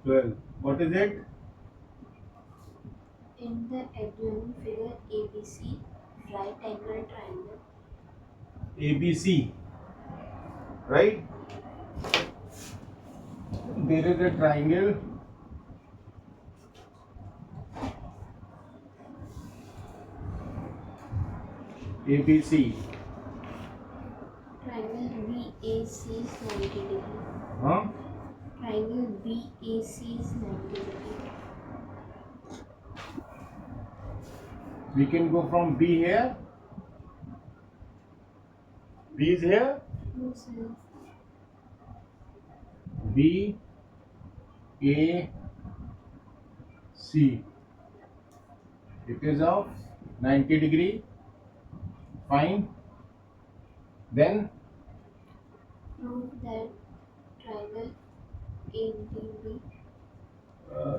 12. What is it? In the adjoining figure ABC, right angle triangle. ABC, right? There is a triangle ABC. Triangle BAC is 90 degree. Huh? Triangle BAC is 90 degree. We can go from B here. B is here. No, sir. B A C. It is of 90 degree. Fine. Then Prove that triangle ADB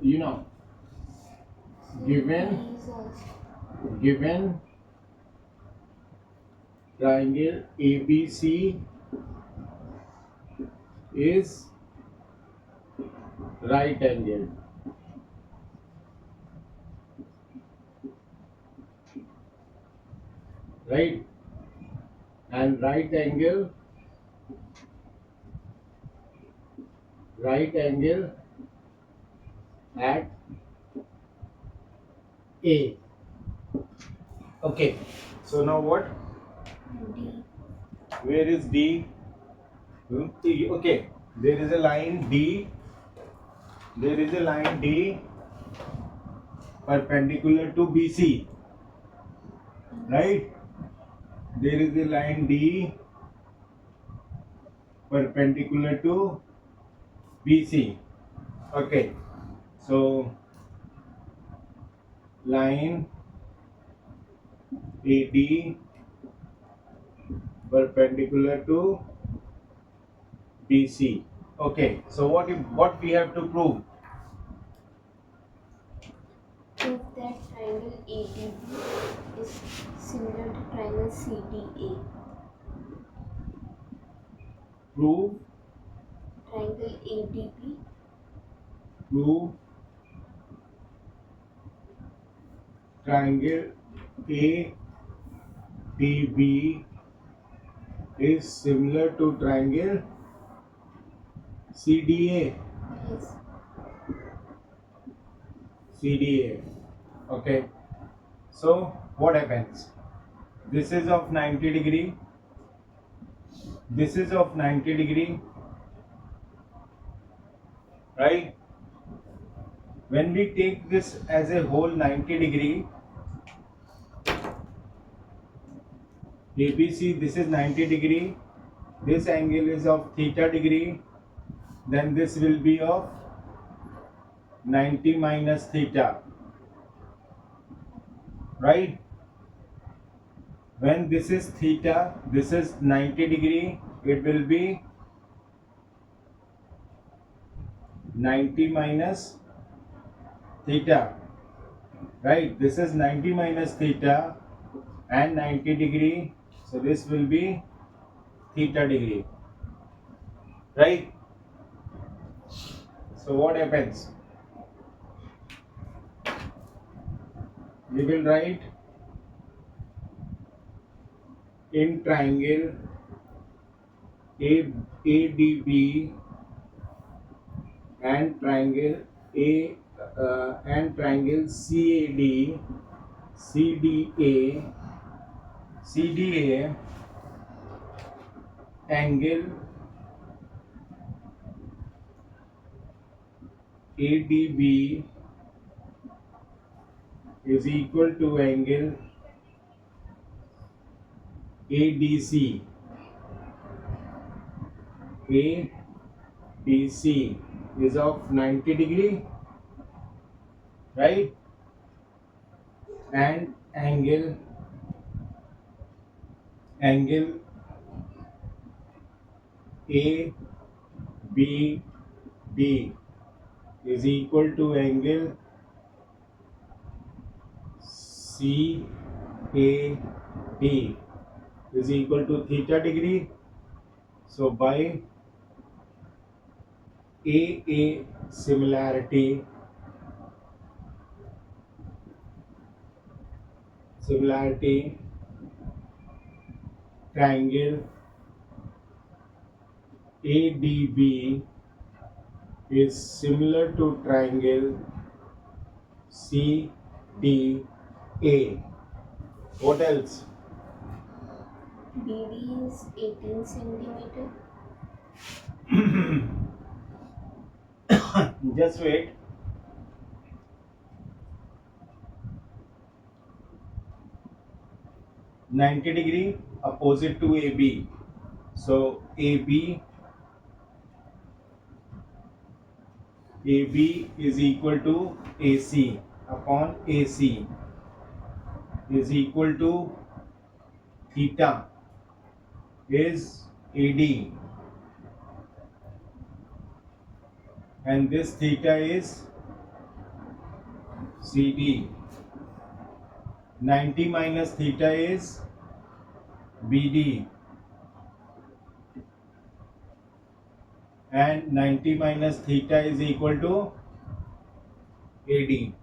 you know, given is also given triangle ABC is right angle. Right? And right angle at A. Okay. So now what? D. Where is D? Okay. There is a line D. There is a line D perpendicular to BC. Right? There is a line D perpendicular to BC. Okay. So line AD perpendicular to BC. Okay. So what we have to prove? Prove that triangle ADB is similar to triangle CDA. Prove Triangle ADB prove triangle ADB is similar to triangle CDA. is CDA. Okay. So what happens? This is of 90 degree. This is of 90 degree. Right? When we take this as a whole 90 degree, ABC, this is 90 degree. This angle is of theta degree. Then this will be of 90 minus theta. Right? When this is theta, this is 90 degree, it will be 90 minus theta. Right? This is 90 minus theta and 90 degree. So this will be theta degree. Right? So what happens? We will write in triangle ADB and triangle and triangle CDA angle ADB is equal to angle ADC. ADC is of 90 degree, right? And angle ABD is equal to angle CAD is equal to theta degree. So by AA similarity triangle ADB is similar to triangle CDA. What else? BD is 18 centimeter. Just wait. -90 opposite to AB. So AB is equal to AC upon AC is equal to theta is AD, and this theta is CD. 90 minus theta is BD, and 90 minus theta is equal to AD.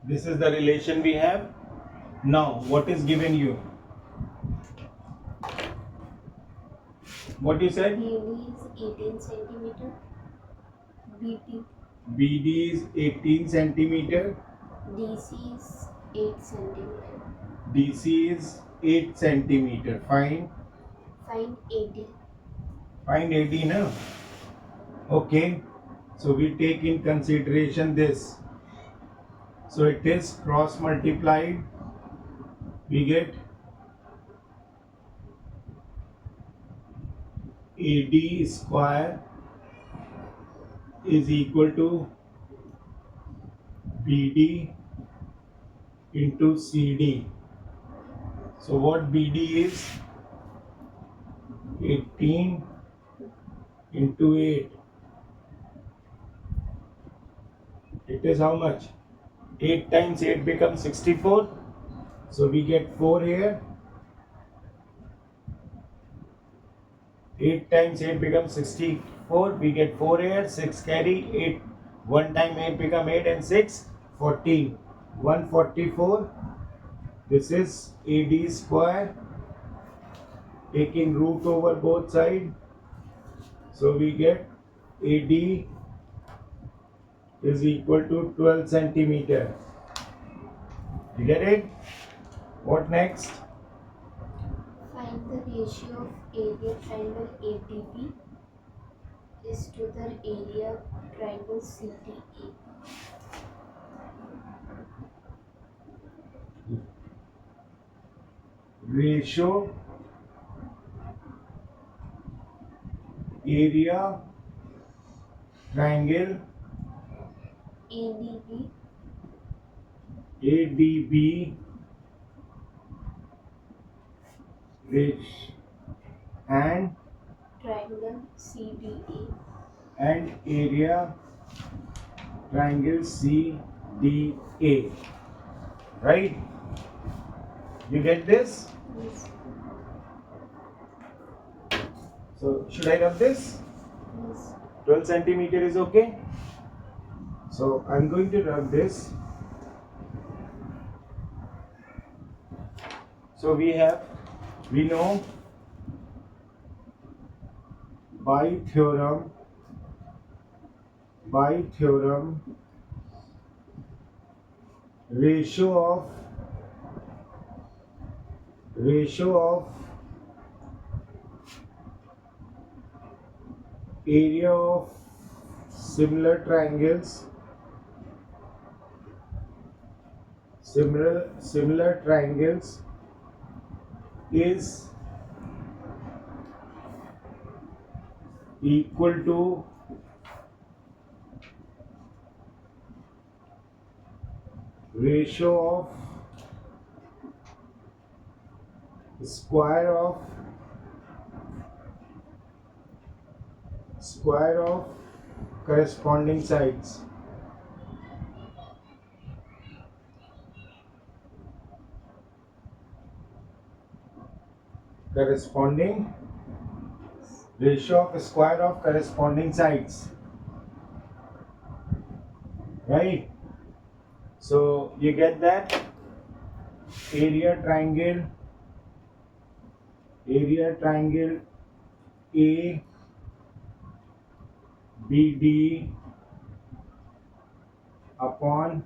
This is the relation we have. Now, what is given you? What you said? BD is 18 centimeter. BT. BD is 18 centimeter. DC is 8 centimeter. DC is 8 centimeter. Find Find AD. AD, na? Okay. So we take in consideration this. So it is cross multiplied. We get AD square is equal to BD into CD. So what BD is? 18 into 8. It is how much? 8 times 8 becomes 64. So we get 4 here. 8 times 8 becomes 64. We get 4 here. 6 carry. 8. 1 time 8 become 8 and 6. 14. 144. This is AD square. Taking root over both sides. So we get AD is equal to 12 centimeter. You get it? What next? Find the ratio of area triangle ADB is to the area triangle CDE. Ratio area triangle ADB and triangle CDE. and area triangle CDA. Right? You get this? Yes. So should I rub this? Yes. 12 centimeter is okay. So I'm going to rub this. So we know by theorem ratio of area of similar triangles is equal to ratio of square of corresponding sides. ratio of square of corresponding sides, right? So you get that area triangle A BD upon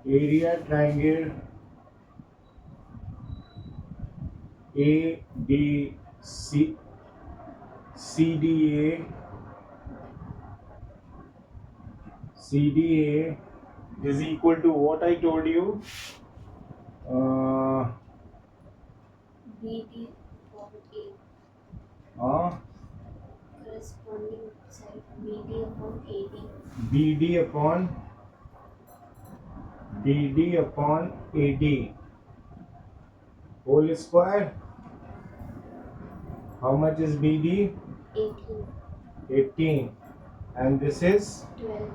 area triangle ABC CDA is equal to what I told you. Uh, BD upon A. uh, Corresponding side BD upon AD. BD upon AD whole square. How much is BD? 18. 18. And this is 12.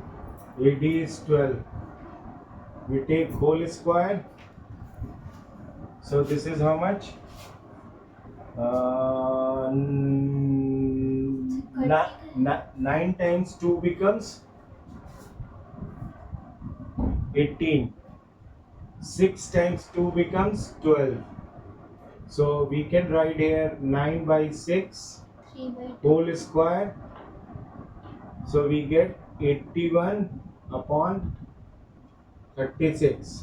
AD is 12. We take whole square. So this is how much? Uh, 9 times 2 becomes 18. 6 times 2 becomes 12. So we can write here 9 by 6 3 by 2. whole square. So we get 81 upon 36.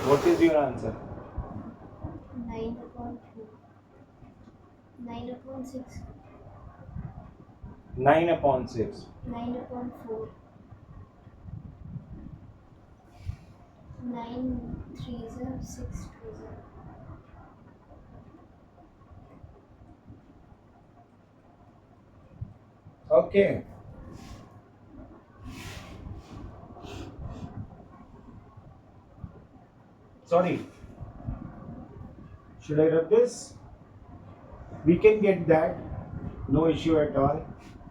What is your answer? 9 upon 4. 9 upon 6. 9 upon 6. 9 upon 4. 9 threes are 6 twos are. Okay. Sorry. Should I rub this? We can get that. No issue at all.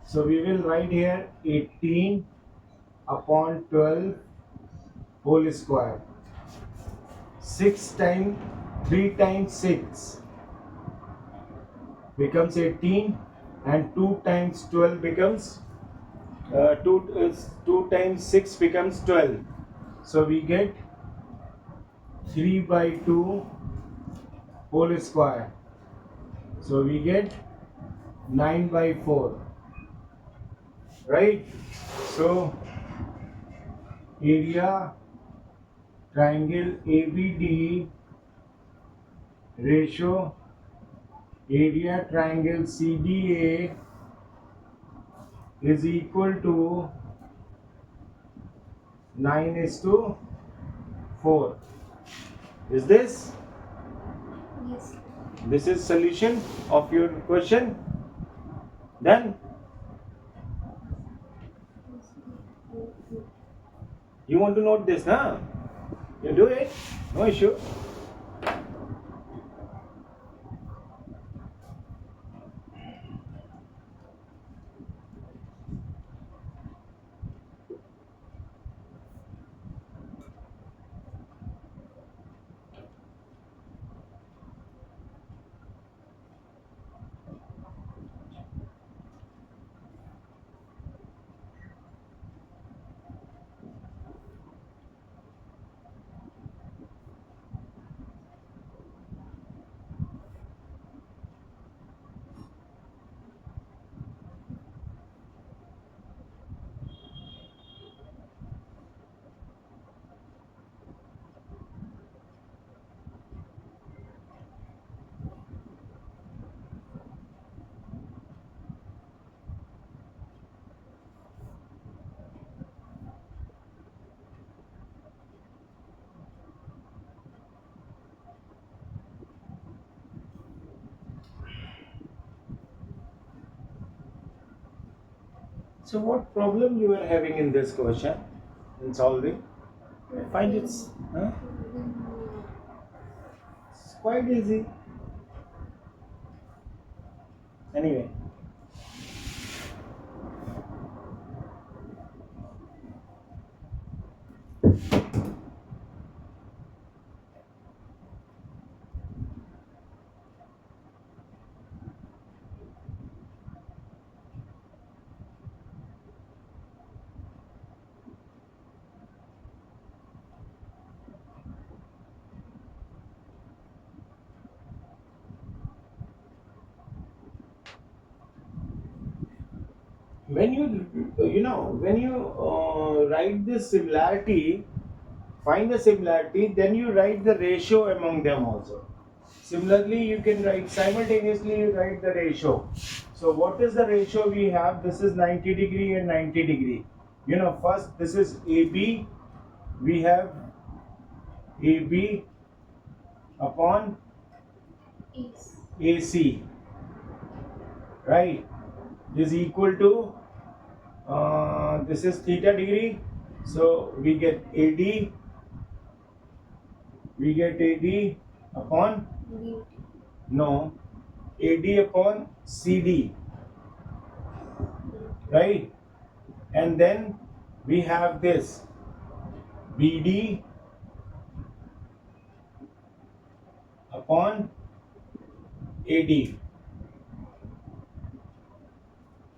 So we will write here 18 upon 12 whole square. 6 times 3 times 6 becomes 18 and 2 times 12 becomes 2 times 6 becomes 12. So we get 3 by 2 whole square. So we get 9 by 4. Right? So area triangle ABD ratio area triangle CDA is equal to 9:4. Is this? Yes. This is solution of your question. Then you want to note this, huh? You do it. No issue. So what problem you are having in this question in solving? I find it's quite easy. Anyway. when you write this similarity, find the similarity, then you write the ratio among them also. Similarly, you can write simultaneously, you write the ratio. So what is the ratio we have? This is 90 degree and 90 degree. First this is AB, we have AB upon Is AC, right, is equal to this is theta degree, so we get AD upon BT. no AD upon CD, right, and then we have this BD upon AD,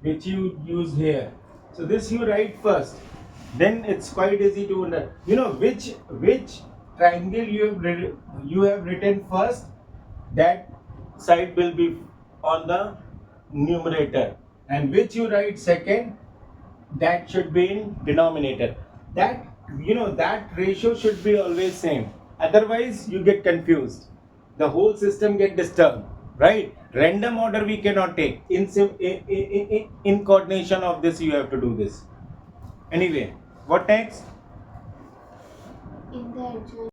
which you use here. So this you write first, then it's quite easy to which triangle you have written first, that side will be on the numerator, and which you write second, that should be in denominator. That ratio should be always same, otherwise you get confused, the whole system get disturbed, right? Random order we cannot take. In coordination of this you have to do this. Anyway, what next? In the adjoint